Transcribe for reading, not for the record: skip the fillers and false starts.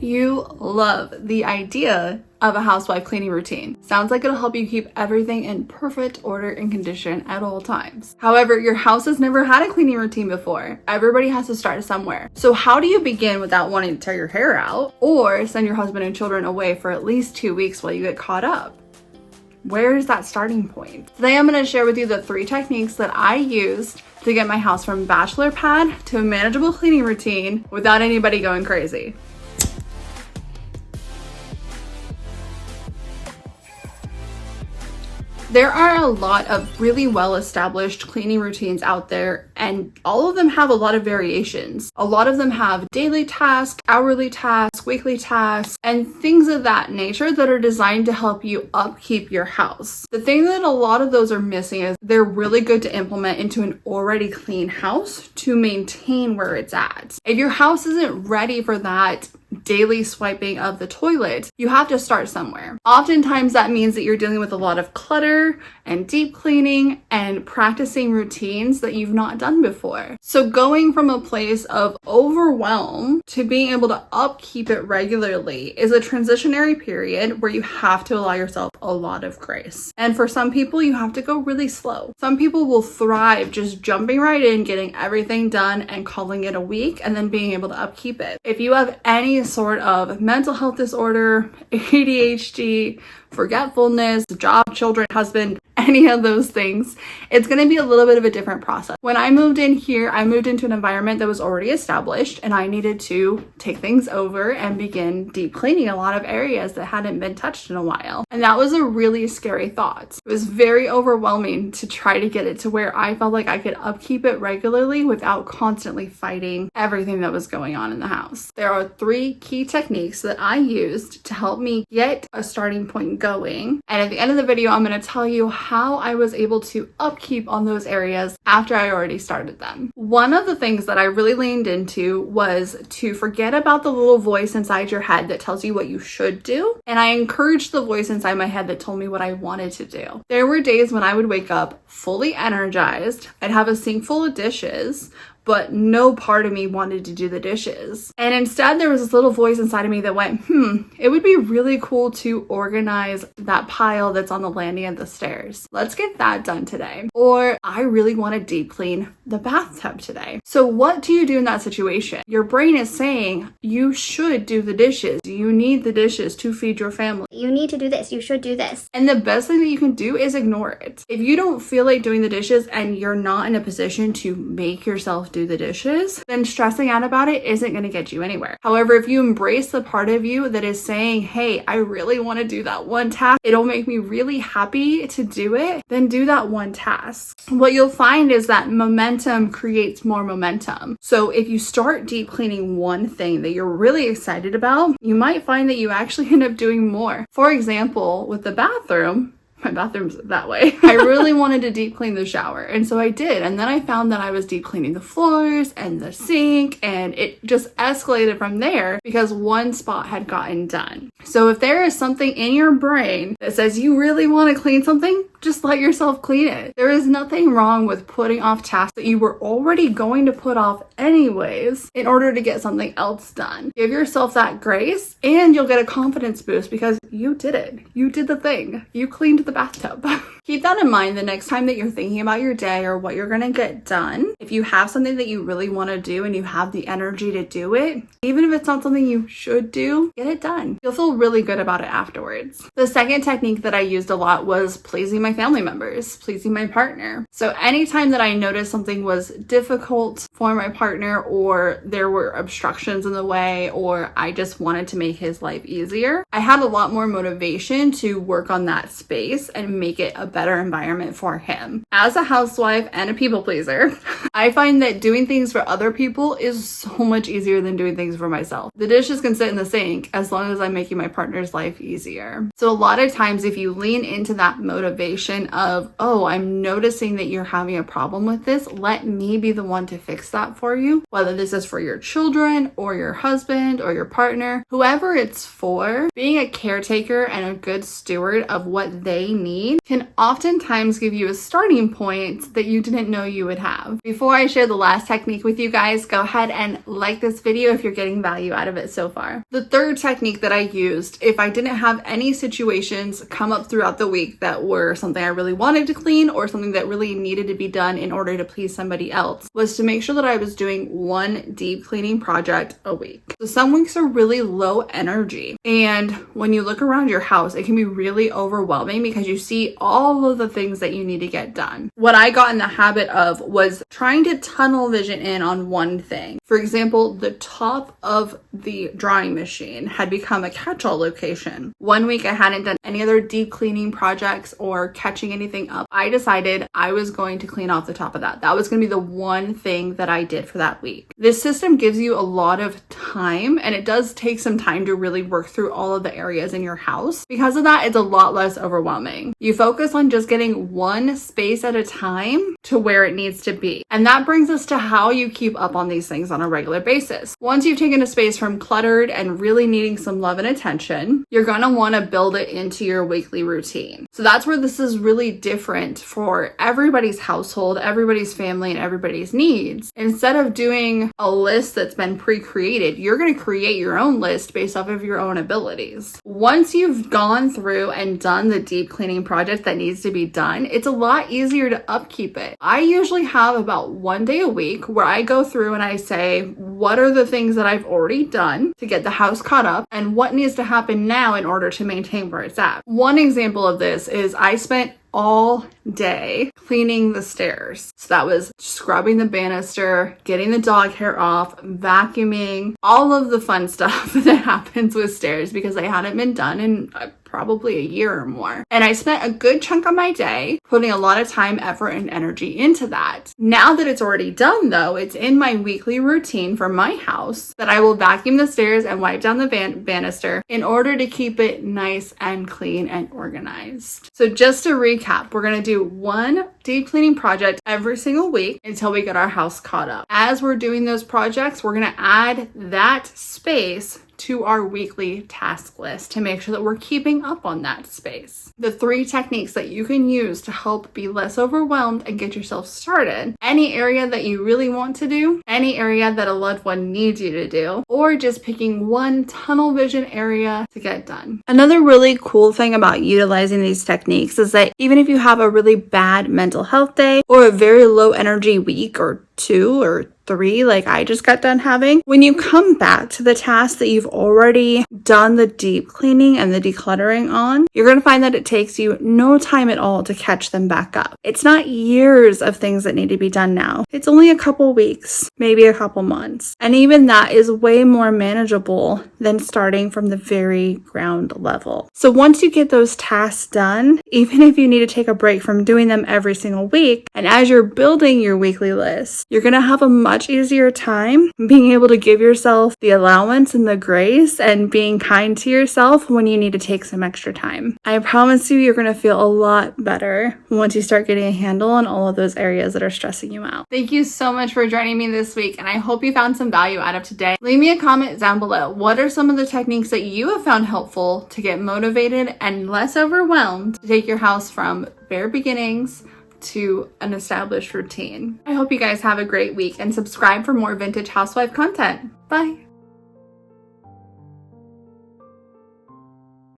You love the idea of a housewife cleaning routine. Sounds like it'll help you keep everything in perfect order and condition at all times. However, your house has never had a cleaning routine before. Everybody has to start somewhere. So how do you begin without wanting to tear your hair out or send your husband and children away for at least 2 weeks while you get caught up? Where is that starting point? Today I'm going to share with you the 3 techniques that I used to get my house from bachelor pad to a manageable cleaning routine without anybody going crazy. There are a lot of really well-established cleaning routines out there, and all of them have a lot of variations. A lot of them have daily tasks, hourly tasks, weekly tasks, and things of that nature that are designed to help you upkeep your house. The thing that a lot of those are missing is they're really good to implement into an already clean house to maintain where it's at. If your house isn't ready for that daily swiping of the toilet, you have to start somewhere. Oftentimes that means that you're dealing with a lot of clutter and deep cleaning and practicing routines that you've not done before. So going from a place of overwhelm to being able to upkeep it regularly is a transitionary period where you have to allow yourself a lot of grace. And for some people, you have to go really slow. Some people will thrive just jumping right in, getting everything done and calling it a week and then being able to upkeep it. If you have any sort of mental health disorder, ADHD, forgetfulness, job, children, husband, any of those things, it's going to be a little bit of a different process. When I moved in here, I moved into an environment that was already established and I needed to take things over and begin deep cleaning a lot of areas that hadn't been touched in a while. And that was a really scary thought. It was very overwhelming to try to get it to where I felt like I could upkeep it regularly without constantly fighting everything that was going on in the house. There are 3 key techniques that I used to help me get a starting point going. And at the end of the video, I'm going to tell you how I was able to upkeep on those areas after I already started them. One of the things that I really leaned into was to forget about the little voice inside your head that tells you what you should do. And I encouraged the voice inside my head that told me what I wanted to do. There were days when I would wake up fully energized. I'd have a sink full of dishes, but no part of me wanted to do the dishes. And instead there was this little voice inside of me that went, it would be really cool to organize that pile that's on the landing of the stairs. Let's get that done today. Or I really want to deep clean the bathtub today. So what do you do in that situation? Your brain is saying you should do the dishes. You need the dishes to feed your family. You need to do this. You should do this. And the best thing that you can do is ignore it. If you don't feel like doing the dishes and you're not in a position to make yourself do the dishes, then stressing out about it isn't going to get you anywhere. However, if you embrace the part of you that is saying, hey, I really want to do that one task, it'll make me really happy to do it, then do that one task. What you'll find is that momentum creates more momentum. So if you start deep cleaning one thing that you're really excited about, you might find that you actually end up doing more. For example, with the bathroom, my bathroom's that way. I really wanted to deep clean the shower. And so I did. And then I found that I was deep cleaning the floors and the sink. And it just escalated from there because one spot had gotten done. So if there is something in your brain that says you really want to clean something, just let yourself clean it. There is nothing wrong with putting off tasks that you were already going to put off anyways in order to get something else done. Give yourself that grace and you'll get a confidence boost because you did it. You did the thing. You cleaned the bathtub. Keep that in mind the next time that you're thinking about your day or what you're going to get done. If you have something that you really want to do and you have the energy to do it, even if it's not something you should do, get it done. You'll feel really good about it afterwards. The second technique that I used a lot was pleasing my family members, pleasing my partner. So anytime that I noticed something was difficult for my partner or there were obstructions in the way or I just wanted to make his life easier, I had a lot more motivation to work on that space and make it a better environment for him. As a housewife and a people pleaser, I find that doing things for other people is so much easier than doing things for myself. The dishes can sit in the sink as long as I'm making my partner's life easier. So a lot of times if you lean into that motivation of, oh, I'm noticing that you're having a problem with this, let me be the one to fix that for you, whether this is for your children or your husband or your partner, whoever it's for, being a caretaker and a good steward of what they need can oftentimes give you a starting point that you didn't know you would have. Before I share the last technique with you guys, go ahead and like this video if you're getting value out of it so far. The third technique that I used, if I didn't have any situations come up throughout the week that were something I really wanted to clean or something that really needed to be done in order to please somebody else, was to make sure that I was doing one deep cleaning project a week. So some weeks are really low energy, and when you look around your house, it can be really overwhelming because you see all of the things that you need to get done. What I got in the habit of was trying to tunnel vision in on one thing. For example, the top of the drawing machine had become a catch-all location. One week I hadn't done any other deep cleaning projects or catching anything up. I decided I was going to clean off the top of that. That was going to be the one thing that I did for that week. This system gives you a lot of time, and it does take some time to really work through all of the areas in your house. Because of that, it's a lot less overwhelming. You focus on just getting one space at a time to where it needs to be. And that brings us to how you keep up on these things on a regular basis. Once you've taken a space from cluttered and really needing some love and attention, you're going to want to build it into your weekly routine. So that's where this is really different for everybody's household, everybody's family, and everybody's needs. Instead of doing a list that's been pre-created, you're going to create your own list based off of your own abilities. Once you've gone through and done the deep cleaning project that needs to be done, it's a lot easier to upkeep it. I usually have about one day a week where I go through and I say, what are the things that I've already done to get the house caught up and what needs to happen now in order to maintain where it's at. One example of this is I spent all day cleaning the stairs. So that was scrubbing the banister, getting the dog hair off, vacuuming, all of the fun stuff that happens with stairs because they hadn't been done in probably a year or more. And I spent a good chunk of my day putting a lot of time, effort, and energy into that. Now that it's already done though, it's in my weekly routine for my house that I will vacuum the stairs and wipe down the banister in order to keep it nice and clean and organized. So just to recap, we're going to do one deep cleaning project every single week until we get our house caught up. As we're doing those projects, we're going to add that space to our weekly task list to make sure that we're keeping up on that space. The 3 techniques that you can use to help be less overwhelmed and get yourself started. Any area that you really want to do, any area that a loved one needs you to do, or just picking one tunnel vision area to get done. Another really cool thing about utilizing these techniques is that even if you have a really bad mental health day or a very low energy week or 2 or 3 like I just got done having, when you come back to the task that you've already done the deep cleaning and the decluttering on, you're going to find that it takes you no time at all to catch them back up. It's not years of things that need to be done now. It's only a couple weeks, maybe a couple months. And even that is way more manageable than starting from the very ground level. So once you get those tasks done, even if you need to take a break from doing them every single week, and as you're building your weekly list, you're going to have a much easier time being able to give yourself the allowance and the grace and being kind to yourself when you need to take some extra time. I promise you're going to feel a lot better once you start getting a handle on all of those areas that are stressing you out. Thank you so much for joining me this week, and I hope you found some value out of today. Leave me a comment down below. What are some of the techniques that you have found helpful to get motivated and less overwhelmed to take your house from bare beginnings to an established routine? I hope you guys have a great week and subscribe for more vintage housewife content. Bye.